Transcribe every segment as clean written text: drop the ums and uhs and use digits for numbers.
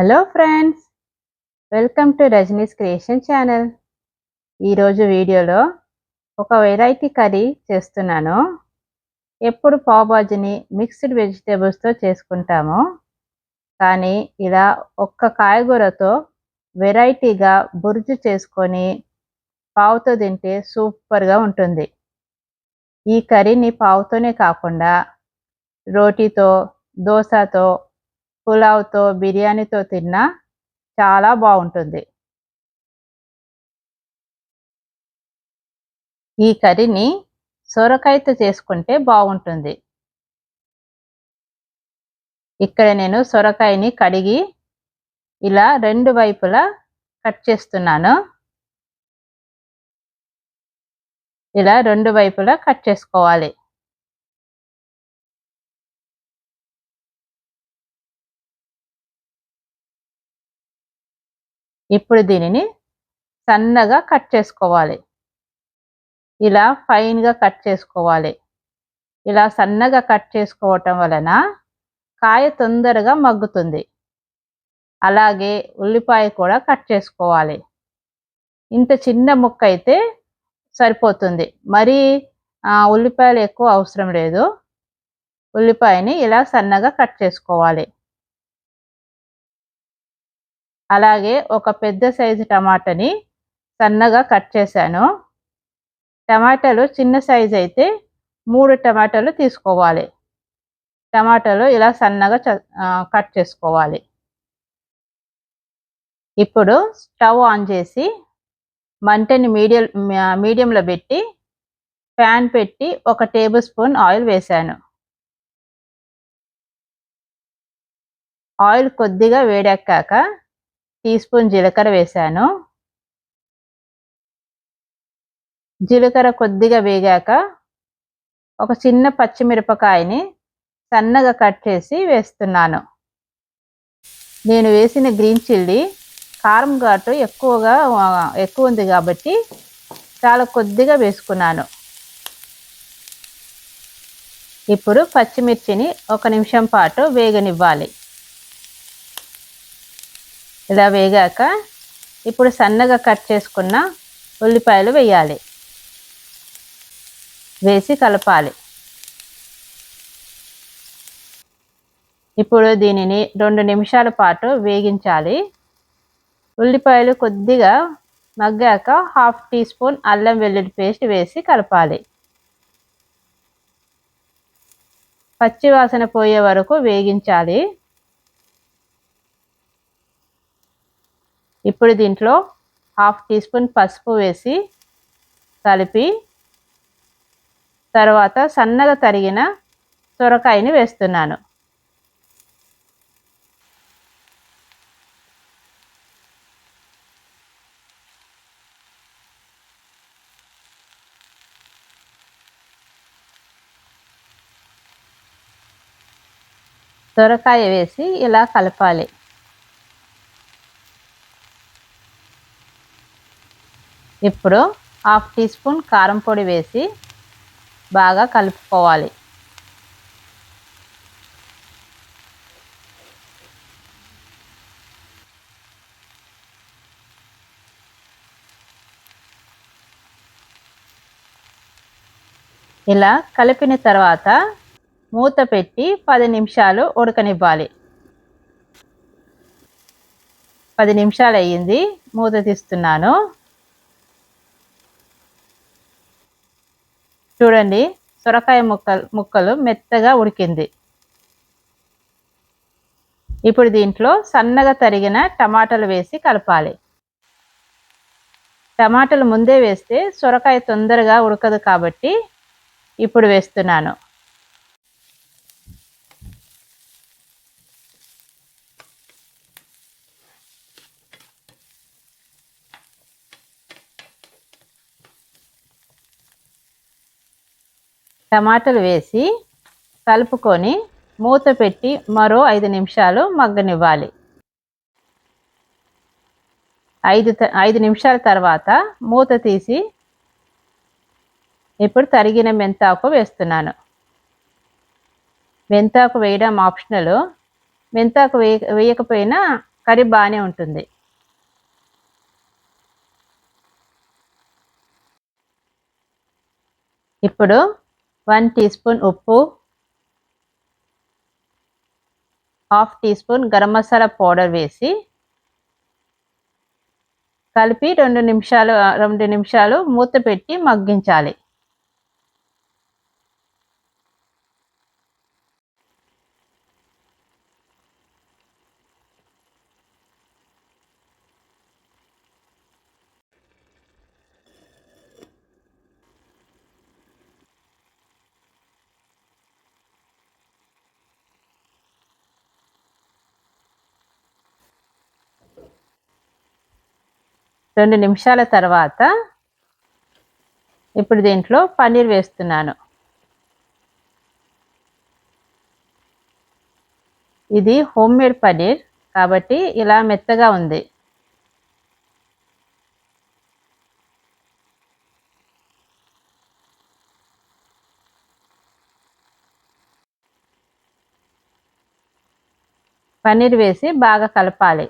Hello friends, welcome to Rajani's creation channel. ఈరోజు వీడియోలో ఒక వెరైటీ కర్రీ చేస్తున్నాను. ఎప్పుడు పావుబాజీని మిక్స్డ్ వెజిటేబుల్స్తో చేసుకుంటాము, కానీ ఇలా ఒక్క కాయగూరతో వెరైటీగా బుర్జు చేసుకొని పావుతో తింటే సూపర్గా ఉంటుంది. ఈ కర్రీని పావుతోనే కాకుండా రోటీతో, దోశతో, పులావ్తో, బిర్యానీతో తిన్నా చాలా బాగుంటుంది. ఈ కర్రీని సొరకాయతో చేసుకుంటే బాగుంటుంది. ఇక్కడ నేను సొరకాయని కడిగి ఇలా రెండు వైపులా కట్ చేస్తున్నాను. ఇలా రెండు వైపులా కట్ చేసుకోవాలి. ఇప్పుడు దీనిని సన్నగా కట్ చేసుకోవాలి. ఇలా ఫైన్గా కట్ చేసుకోవాలి. ఇలా సన్నగా కట్ చేసుకోవటం వలన కాయ తొందరగా మగ్గుతుంది. అలాగే ఉల్లిపాయ కూడా కట్ చేసుకోవాలి. ఇంత చిన్న ముక్క అయితే సరిపోతుంది. మరీ ఉల్లిపాయలు ఎక్కువ అవసరం లేదు. ఉల్లిపాయని ఇలా సన్నగా కట్ చేసుకోవాలి. అలాగే ఒక పెద్ద సైజు టమాటాని సన్నగా కట్ చేశాను. టమాటాలు చిన్న సైజు అయితే 3 టమాటాలు తీసుకోవాలి. టమాటాలు ఇలా సన్నగా కట్ చేసుకోవాలి. ఇప్పుడు స్టవ్ ఆన్ చేసి మంటని మీడియంలో పెట్టి ప్యాన్ పెట్టి 1 టేబుల్ స్పూన్ ఆయిల్ వేశాను. ఆయిల్ కొద్దిగా వేడెక్కాక టీ స్పూన్ జీలకర్ర వేశాను. జీలకర్ర కొద్దిగా వేగాక ఒక చిన్న పచ్చిమిరపకాయని సన్నగా కట్ చేసి వేస్తున్నాను. నేను వేసిన గ్రీన్ చిల్లీ కారం ఘాటు ఎక్కువ ఉంది కాబట్టి చాలా కొద్దిగా వేసుకున్నాను. ఇప్పుడు పచ్చిమిర్చిని 1 నిమిషం పాటు వేగనివ్వాలి. ఇలా వేగాక ఇప్పుడు సన్నగా కట్ చేసుకున్న ఉల్లిపాయలు వేయాలి. వేసి కలపాలి. ఇప్పుడు దీనిని 2 నిమిషాల పాటు వేగించాలి. ఉల్లిపాయలు కొద్దిగా మగ్గాక 1/2 టీ స్పూన్ అల్లం వెల్లుల్లి పేస్ట్ వేసి కలపాలి. పచ్చి వాసన పోయే వరకు వేగించాలి. ఇప్పుడు దీంట్లో 1/2 టీ స్పూన్ పసుపు వేసి కలిపి తర్వాత సన్నగా తరిగిన సొరకాయని వేస్తున్నాను. సొరకాయ వేసి ఇలా కలపాలి. ఇప్పుడు 1/2 టీ స్పూన్ కారం పొడి వేసి బాగా కలుపుకోవాలి. ఇలా కలిపిన తర్వాత మూత పెట్టి 10 నిమిషాలు ఉడకనివ్వాలి. 10 నిమిషాలు అయ్యింది. మూత తీస్తున్నాను. చూడండి, సొరకాయ ముక్కలు మెత్తగా ఉడికింది. ఇప్పుడు దీంట్లో సన్నగా తరిగిన టమాటాలు వేసి కలపాలి. టమాటాలు ముందే వేస్తే సొరకాయ తొందరగా ఉడకదు కాబట్టి ఇప్పుడు వేస్తున్నాను. టమాటాలు వేసి కలుపుకొని మూత పెట్టి మరో 5 నిమిషాలు మగ్గనివ్వాలి. 5 నిమిషాల తర్వాత మూత తీసి ఇప్పుడు తరిగిన మెంతాకు వేస్తున్నాను. మెంతాకు వేయడం ఆప్షనల్. మెంతాకు వేయకపోయినా కర్రీ బాగానే ఉంటుంది. ఇప్పుడు 1 టీ స్పూన్ ఉప్పు, half teaspoon garam masala powder వేసి కలిపి 2 నిమిషాలు మూత పెట్టి మగ్గించాలి. రెండు నిమిషాల తర్వాత ఇప్పుడు దీంట్లో పన్నీర్ వేస్తున్నాను. ఇది హోమ్ మేడ్ పన్నీర్ కాబట్టి ఇలా మెత్తగా ఉంది. పన్నీర్ వేసి బాగా కలపాలి.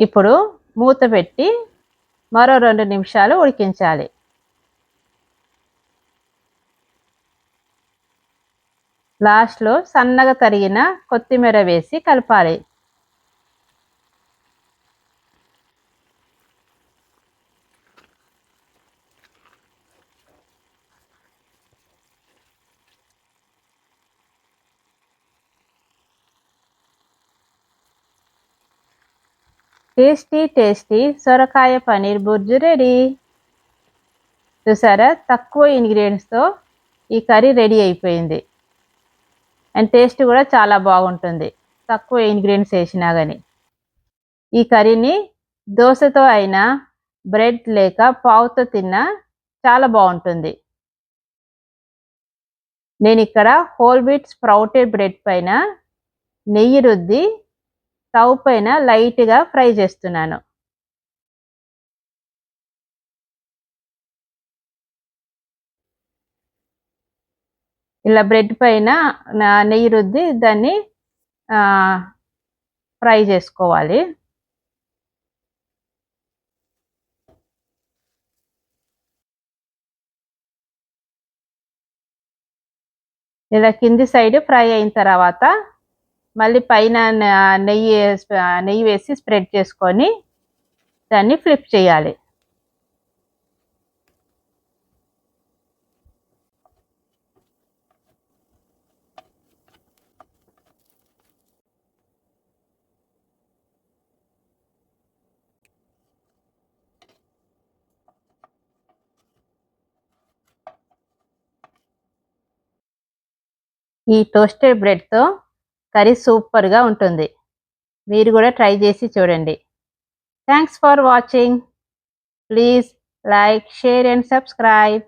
ఇప్పుడు మూత పెట్టి మరో 2 నిమిషాలు ఉడికించాలి. లాస్ట్లో సన్నగా తరిగిన కొత్తిమీర వేసి కలపాలి. టేస్టీ సొరకాయ పన్నీర్ బుర్జీ రెడీ. చూసారా, తక్కువ ఇంగ్రీడియంట్స్తో ఈ కర్రీ రెడీ అయిపోయింది. అండ్ టేస్ట్ కూడా చాలా బాగుంటుంది తక్కువ ఇంగ్రీడియంట్స్ వేసినా కానీ. ఈ కర్రీని దోశతో అయినా బ్రెడ్ లేక పావుతో తిన్నా చాలా బాగుంటుంది. నేను ఇక్కడ హోల్ వీట్ స్ప్రౌటెడ్ బ్రెడ్ పైన నెయ్యి రుద్ది స్టవ్ పైన లైట్గా ఫ్రై చేస్తున్నాను. ఇలా బ్రెడ్ పైన నెయ్యి రుద్ది దాన్ని ఫ్రై చేసుకోవాలి. ఇలా కింది సైడ్ ఫ్రై అయిన తర్వాత మళ్ళీ పైన నెయ్యి వేసి స్ప్రెడ్ చేసుకొని దాన్ని ఫ్లిప్ చేయాలి. ఈ టోస్టెడ్ బ్రెడ్తో కర్రీ సూపర్గా ఉంటుంది. మీరు కూడా ట్రై చేసి చూడండి. Thanks for watching. Please like, share and subscribe.